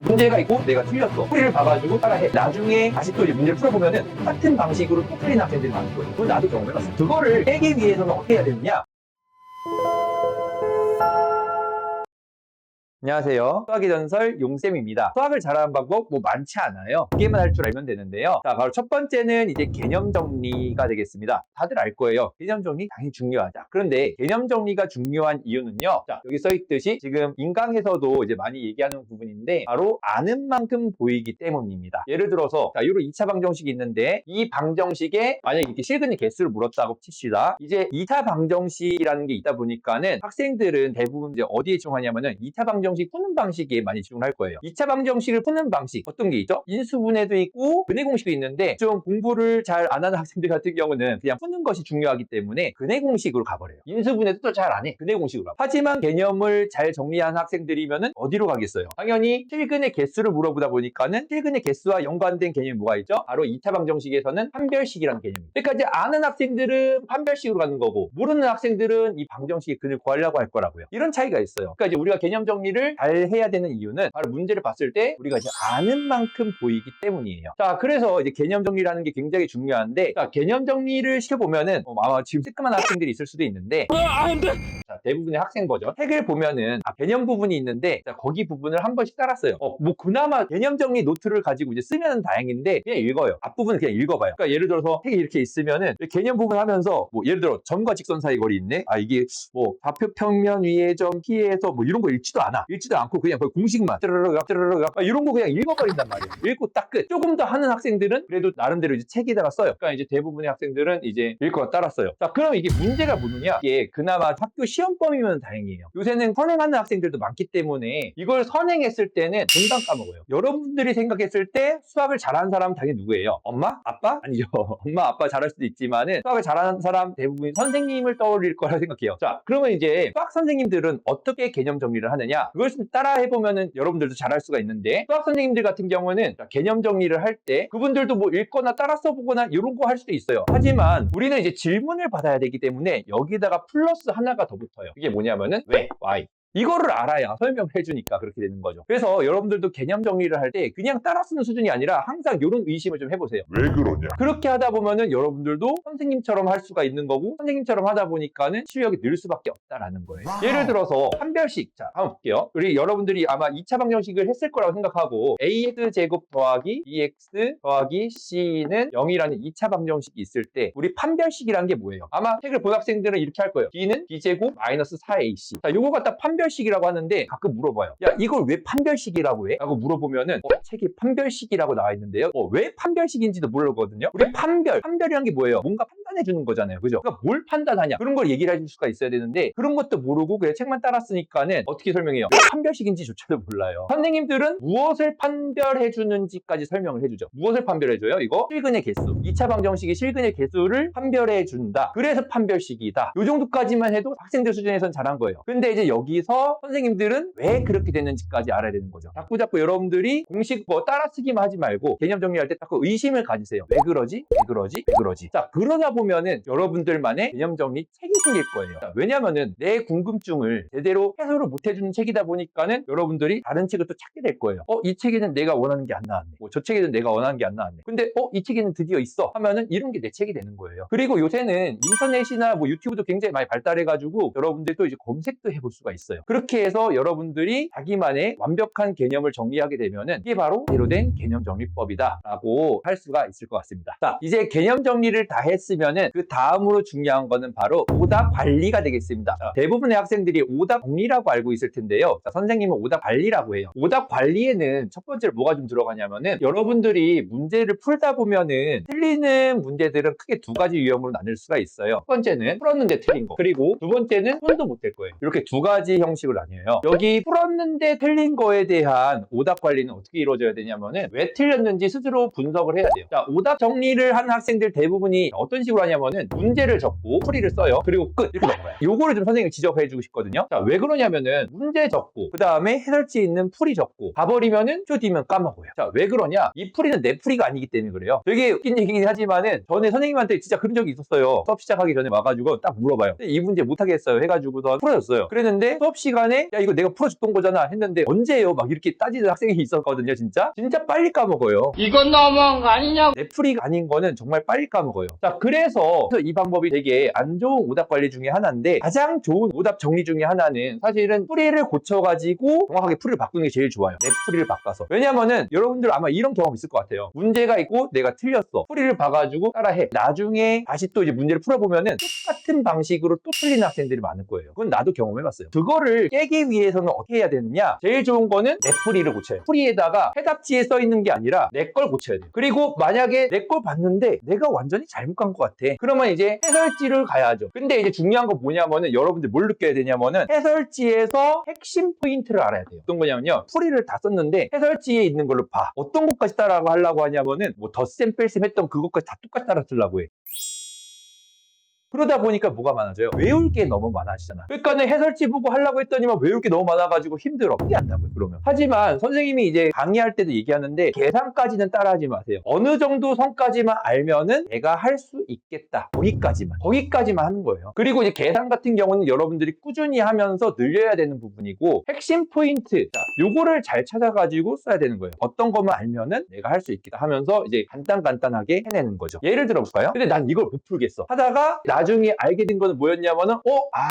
문제가 있고 내가 틀렸어. 소리를 봐가지고 따라해. 나중에 다시 또 이제 문제를 풀어보면은 똑같은 방식으로 또 틀린 학생들이 많은 거예요. 그건 나도 경험해봤어. 그거를 깨기 위해서는 어떻게 해야 되느냐? 안녕하세요. 수학의 전설 용쌤입니다. 수학을 잘하는 방법 뭐 많지 않아요. 두 개만 할 줄 알면 되는데요. 자, 바로 첫 번째는 이제 개념 정리가 되겠습니다. 다들 알 거예요. 개념 정리 당연히 중요하다. 그런데 개념 정리가 중요한 이유는요. 자, 여기 써 있듯이 지금 인강에서도 이제 많이 얘기하는 부분인데 바로 아는 만큼 보이기 때문입니다. 예를 들어서 자, 요런 2차 방정식이 있는데 이 방정식에 만약에 이렇게 실근의 개수를 물었다고 칩시다. 이제 2차 방정식이라는 게 있다 보니까는 학생들은 대부분 이제 어디에 집중하냐면은 2차 방정식 푸는 방식에 많이 집중할 거예요. 2차 방정식을 푸는 방식 어떤 게 있죠? 인수분해도 있고 근해 공식도 있는데 좀 공부를 잘 안 하는 학생들 같은 경우는 그냥 푸는 것이 중요하기 때문에 근해 공식으로 가버려요. 인수분해도 또 잘 안 해. 근해 공식으로 가. 하지만 개념을 잘 정리한 학생들이면은 어디로 가겠어요? 당연히 실근의 개수를 물어보다 보니까는 실근의 개수와 연관된 개념이 뭐가 있죠? 바로 2차 방정식에서는 판별식이라는 개념입니다. 그러니까 이제 아는 학생들은 판별식으로 가는 거고 모르는 학생들은 이 방정식의 근을 구하려고 할 거라고요. 이런 차이가 있어요. 그러니까 이제 우리가 개념 정리를 잘 해야 되는 이유는 바로 문제를 봤을 때 우리가 이제 아는 만큼 보이기 때문이에요. 자, 그래서 이제 개념 정리라는 게 굉장히 중요한데, 자, 개념 정리를 시켜보면은 아마 지금 뜨끔한 학생들이 있을 수도 있는데, 자, 대부분의 학생 버전 책을 보면은 개념 부분이 있는데, 자, 거기 부분을 한 번씩 따랐어요. 뭐 그나마 개념 정리 노트를 가지고 이제 쓰면 다행인데 그냥 읽어요. 앞부분은 그냥 읽어봐요. 그러니까 예를 들어서 책이 이렇게 있으면은 개념 부분 하면서 뭐 예를 들어 점과 직선 사이 거리 있네. 이게 뭐 좌표 평면 위에 점 P에서 뭐 이런 거 읽지도 않고 그냥 거의 공식만 뜨르르가 이런 거 그냥 읽어버린단 말이에요. 읽고 딱 끝. 조금 더 하는 학생들은 그래도 나름대로 이제 책에다가 써요. 그러니까 이제 대부분의 학생들은 이제 읽고 따랐어요. 자, 그럼 이게 문제가 뭐느냐? 이게 그나마 학교 시험범위면 다행이에요. 요새는 선행하는 학생들도 많기 때문에 이걸 선행했을 때는 금방 까먹어요. 여러분들이 생각했을 때 수학을 잘하는 사람은 당연히 누구예요? 엄마? 아빠? 아니죠. 엄마, 아빠 잘할 수도 있지만은 수학을 잘하는 사람 대부분 선생님을 떠올릴 거라 생각해요. 자, 그러면 이제 수학 선생님들은 어떻게 개념 정리를 하느냐? 그걸 따라 해보면은 여러분들도 잘할 수가 있는데 수학 선생님들 같은 경우는 개념 정리를 할 때 그분들도 뭐 읽거나 따라 써보거나 이런 거 할 수도 있어요. 하지만 우리는 이제 질문을 받아야 되기 때문에 여기다가 플러스 하나가 더 붙어요. 이게 뭐냐면은 왜? why? 이거를 알아야 설명을 해주니까 그렇게 되는 거죠. 그래서 여러분들도 개념 정리를 할 때 그냥 따라 쓰는 수준이 아니라 항상 이런 의심을 좀 해보세요. 왜 그러냐? 그렇게 하다 보면은 여러분들도 선생님처럼 할 수가 있는 거고 선생님처럼 하다 보니까는 실력이 늘 수밖에 없다라는 거예요. 예를 들어서 판별식. 자, 한번 볼게요. 우리 여러분들이 아마 2차 방정식을 했을 거라고 생각하고 ax 제곱 더하기 bx 더하기 c는 0이라는 2차 방정식이 있을 때 우리 판별식이라는 게 뭐예요? 아마 책을 본 학생들은 이렇게 할 거예요. b는 b제곱 마이너스 4ac. 자, 요거 갖다 판별식이라고 하는데 가끔 물어봐요. 야, 이걸 왜 판별식이라고 해? 라고 물어보면은 책에 판별식이라고 나와 있는데요. 왜 판별식인지도 모르거든요. 우리 판별이란 게 뭐예요? 뭔가 판단해 주는 거잖아요. 그죠? 그러니까 뭘 판단하냐? 그런 걸 얘기를 해줄 수가 있어야 되는데 그런 것도 모르고 그냥 책만 따랐으니까는 어떻게 설명해요? 왜 판별식인지조차도 몰라요. 선생님들은 무엇을 판별해 주는지까지 설명을 해주죠. 무엇을 판별해 줘요? 이거 실근의 개수. 2차 방정식이 실근의 개수를 판별해 준다. 그래서 판별식이다. 요 정도까지만 해도 학생들 수준에선 잘한 거예요. 근데 이제 여기서 선생님들은 왜 그렇게 됐는지까지 알아야 되는 거죠. 자꾸 여러분들이 공식 뭐 따라쓰기만 하지 말고 개념 정리할 때 자꾸 의심을 가지세요. 왜 그러지? 왜 그러지? 왜 그러지? 자, 그러다 보면은 여러분들만의 개념 정리 책이 생길 거예요. 자, 왜냐면은 내 궁금증을 제대로 해소를 못 해주는 책이다 보니까는 여러분들이 다른 책을 또 찾게 될 거예요. 이 책에는 내가 원하는 게 안 나왔네. 뭐 저 책에는 내가 원하는 게 안 나왔네. 근데 이 책에는 드디어 있어 하면은 이런 게 내 책이 되는 거예요. 그리고 요새는 인터넷이나 뭐 유튜브도 굉장히 많이 발달해가지고 여러분들도 이제 검색도 해볼 수가 있어요. 그렇게 해서 여러분들이 자기만의 완벽한 개념을 정리하게 되면은 이게 바로 제대로 된 개념 정리법이다 라고 할 수가 있을 것 같습니다. 자, 이제 개념 정리를 다 했으면은 그 다음으로 중요한 거는 바로 오답 관리가 되겠습니다. 자, 대부분의 학생들이 오답 정리라고 알고 있을 텐데요. 자, 선생님은 오답 관리라고 해요. 오답 관리에는 첫 번째로 뭐가 좀 들어가냐면은 여러분들이 문제를 풀다 보면은 틀리는 문제들은 크게 두 가지 유형으로 나눌 수가 있어요. 첫 번째는 풀었는데 틀린 거, 그리고 두 번째는 손도 못 댈 거예요. 이렇게 두 가지 형식으로 나뉘어요. 여기 풀었는데 틀린 거에 대한 오답 관리는 어떻게 이루어져야 되냐면은 왜 틀렸는지 스스로 분석을 해야 돼요. 자, 오답 정리를 하는 학생들 대부분이 어떤 식으로 식으로 하냐면은 문제를 적고 풀이를 써요. 그리고 끝 이렇게 넘어가요. 요거를 좀 선생님이 지적해주고 싶거든요. 자, 왜 그러냐면은 문제 적고 그 다음에 해설지에 있는 풀이 적고 가버리면은 좀 뒤면 까먹어요. 자, 왜 그러냐? 이 풀이는 내 풀이가 아니기 때문에 그래요. 되게 웃긴 얘기긴 하지만은 전에 선생님한테 진짜 그런 적이 있었어요. 수업 시작하기 전에 와가지고 딱 물어봐요. 이 문제 못하겠어요 해가지고서 풀어줬어요. 그랬는데 수업 시간에 야 이거 내가 풀어줬던 거잖아 했는데 언제예요? 막 이렇게 따지는 학생이 있었거든요. 진짜 빨리 까먹어요. 이건 너무한 거 아니냐고. 내 풀이가 아닌 거는 정말 빨리 까먹어요. 자, 그래서 이 방법이 되게 안 좋은 오답 관리 중에 하나인데 가장 좋은 오답 정리 중에 하나는 사실은 풀이를 고쳐가지고 정확하게 풀이를 바꾸는 게 제일 좋아요. 내 풀이를 바꿔서. 왜냐면은 여러분들 아마 이런 경험 있을 것 같아요. 문제가 있고 내가 틀렸어. 풀이를 봐가지고 따라해. 나중에 다시 또 이제 문제를 풀어보면은 똑같은 방식으로 또 틀리는 학생들이 많을 거예요. 그건 나도 경험해봤어요. 그거를 깨기 위해서는 어떻게 해야 되느냐? 제일 좋은 거는 내 풀이를 고쳐요. 풀이에다가 해답지에 써 있는 게 아니라 내 걸 고쳐야 돼요. 그리고 만약에 내 걸 봤는데 내가 완전히 잘못 간 것 같아. 그러면 이제 해설지를 가야죠. 근데 이제 중요한 건 뭐냐면은 여러분들 뭘 느껴야 되냐면은 해설지에서 핵심 포인트를 알아야 돼요. 어떤 거냐면요. 풀이를 다 썼는데 해설지에 있는 걸로 봐. 어떤 것까지 따라하고 하려고 하냐면은 뭐 덧셈 뺄셈 했던 그것까지 다 똑같이 따라 쓰려고 해. 그러다 보니까 뭐가 많아져요? 외울 게 너무 많아지잖아. 그러니까는 해설지 보고 하려고 했더니만 외울 게 너무 많아가지고 힘들어. 포기한다고요, 그러면. 하지만 선생님이 이제 강의할 때도 얘기하는데 계산까지는 따라하지 마세요. 어느 정도 선까지만 알면은 내가 할 수 있겠다. 거기까지만 하는 거예요. 그리고 이제 계산 같은 경우는 여러분들이 꾸준히 하면서 늘려야 되는 부분이고 핵심 포인트, 자, 요거를 잘 찾아가지고 써야 되는 거예요. 어떤 것만 알면은 내가 할 수 있겠다 하면서 이제 간단하게 해내는 거죠. 예를 들어볼까요? 근데 난 이걸 못 풀겠어. 하다가 나중에 알게 된 거는 뭐였냐면은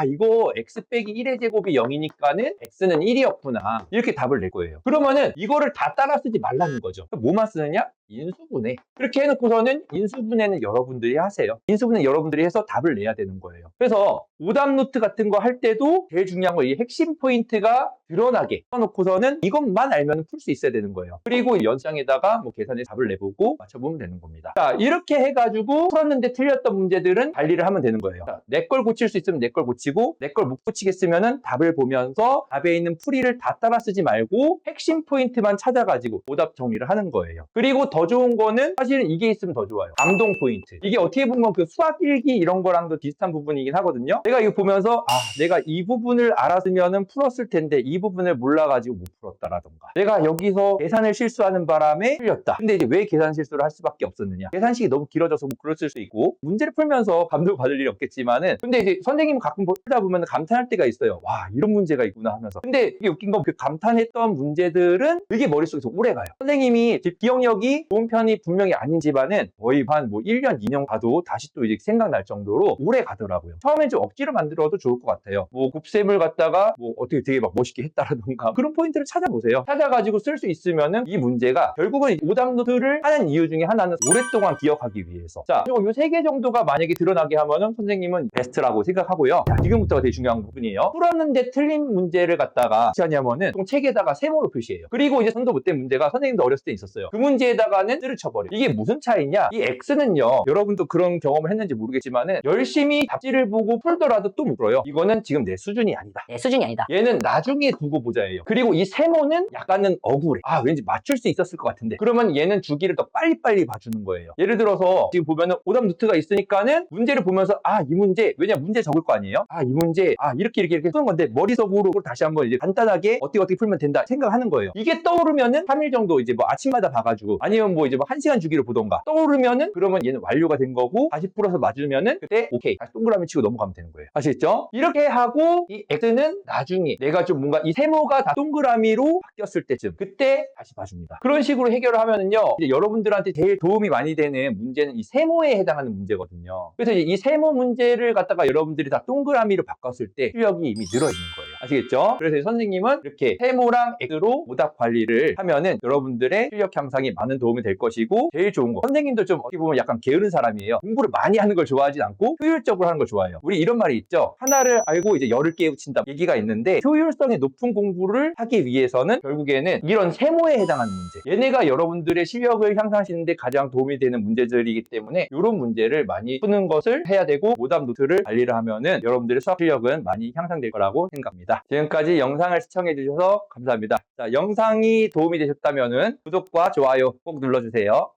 이거 x 빼기 1의 제곱이 0이니까는 x는 1이었구나 이렇게 답을 낼 거예요. 그러면은 이거를 다 따라 쓰지 말라는 거죠. 뭐만 쓰느냐? 인수분해. 이렇게 해놓고서는 인수분해는 여러분들이 하세요. 인수분해 여러분들이 해서 답을 내야 되는 거예요. 그래서 오답 노트 같은 거 할 때도 제일 중요한 거 이 핵심 포인트가 드러나게 써놓고서는 이것만 알면 풀 수 있어야 되는 거예요. 그리고 연장에다가 뭐 계산해 답을 내보고 맞춰보면 되는 겁니다. 자, 이렇게 해가지고 풀었는데 틀렸던 문제들은 관리를 하면 되는 거예요. 내 걸 고칠 수 있으면 내 걸 고치고 내 걸 못 고치겠으면은 답을 보면서 답에 있는 풀이를 다 따라 쓰지 말고 핵심 포인트만 찾아가지고 오답 정리를 하는 거예요. 그리고 더 좋은 거는 사실은 이게 있으면 더 좋아요. 감동 포인트. 이게 어떻게 보면 그 수학 일기 이런 거랑도 비슷한 부분이긴 하거든요. 내가 이거 보면서 내가 이 부분을 알았으면은 풀었을 텐데 이 부분을 몰라가지고 못 풀었다라던가 내가 여기서 계산을 실수하는 바람에 틀렸다. 근데 이제 왜 계산 실수를 할 수밖에 없었느냐? 계산식이 너무 길어져서 뭐 그랬을 수 있고 문제를 풀면서 감동 받을 일이 없겠지만은 근데 이제 선생님 가끔 풀다 보면 감탄할 때가 있어요. 와, 이런 문제가 있구나 하면서. 근데 이게 웃긴 건 그 감탄했던 문제들은 되게 머릿속에서 오래가요. 선생님이 기억력이 좋은 편이 분명히 아닌지만은 거의 한 뭐 1년, 2년 봐도 다시 또 이제 생각날 정도로 오래 가더라고요. 처음엔 좀 억지로 만들어도 좋을 것 같아요. 뭐 곱셈을 갖다가 뭐 어떻게 되게 막 멋있게 했다라던가 그런 포인트를 찾아보세요. 찾아가지고 쓸 수 있으면은 이 문제가 결국은 오답 노트를 하는 이유 중에 하나는 오랫동안 기억하기 위해서. 자, 요 3개 정도가 만약에 드러나게 하면은 선생님은 베스트라고 생각하고요. 자, 지금부터가 되게 중요한 부분이에요. 풀었는데 틀린 문제를 갖다가 어떻게 하냐면은 통 책에다가 세모로 표시해요. 그리고 이제 선도 못 된 문제가 선생님도 어렸을 때 있었어요. 그 문제에다가는 뜰을 쳐버려요. 이게 무슨 차이냐? 이 X는요, 여러분도 그런 경험을 했는지 모르겠지만은 열심히 답지를 보고 풀더라도 또 못 풀어요. 이거는 지금 내 수준이 아니다. 내 수준이 아니다. 얘는 나중에 두고 보자예요. 그리고 이 세모는 약간은 억울해. 왠지 맞출 수 있었을 것 같은데. 그러면 얘는 주기를 더 빨리빨리 봐주는 거예요. 예를 들어서 지금 보면은 오답 노트가 있으니까는 문제를 보면서 이 문제, 왜냐 문제 적을 거 아니에요? 이 문제, 이렇게 푸는 건데 머릿속으로 다시 한번 이제 간단하게 어떻게 풀면 된다 생각하는 거예요. 이게 떠오르면은 3일 정도 이제 뭐 아침마다 봐가지고 아니면 뭐 이제 뭐 1시간 주기로 보던가 떠오르면은 그러면 얘는 완료가 된 거고 다시 풀어서 맞으면은 그때 오케이 다시 동그라미 치고 넘어가면 되는 거예요. 아시겠죠? 이렇게 하고 이 X는 나중에 내가 좀 뭔가 이 세모가 다 동그라미로 바뀌었을 때쯤 그때 다시 봐줍니다. 그런 식으로 해결을 하면은요 이제 여러분들한테 제일 도움이 많이 되는 문제는 이 세모에 해당하는 문제거든요. 그래서 이제 이 세모 문제를 갖다가 여러분들이 다 동그라미로 바꿨을 때 실력이 이미 늘어있는 거예요. 아시겠죠? 그래서 선생님은 이렇게 세모랑 X로 오답 관리를 하면은 여러분들의 실력 향상에 많은 도움이 될 것이고 제일 좋은 거 선생님도 좀 어떻게 보면 약간 게으른 사람이에요. 공부를 많이 하는 걸 좋아하진 않고 효율적으로 하는 걸 좋아해요. 우리 이런 말이 있죠. 하나를 알고 이제 열을 깨우친다 얘기가 있는데 효율성이 높은 공부를 하기 위해서는 결국에는 이런 세모에 해당하는 문제 얘네가 여러분들의 실력을 향상하시는데 가장 도움이 되는 문제들이기 때문에 이런 문제를 많이 푸는 것을 해야 되고 오답 노트를 관리를 하면은 여러분들의 수학 실력은 많이 향상될 거라고 생각합니다. 지금까지 영상을 시청해 주셔서 감사합니다. 자, 영상이 도움이 되셨다면은 구독과 좋아요 꼭 눌러주세요.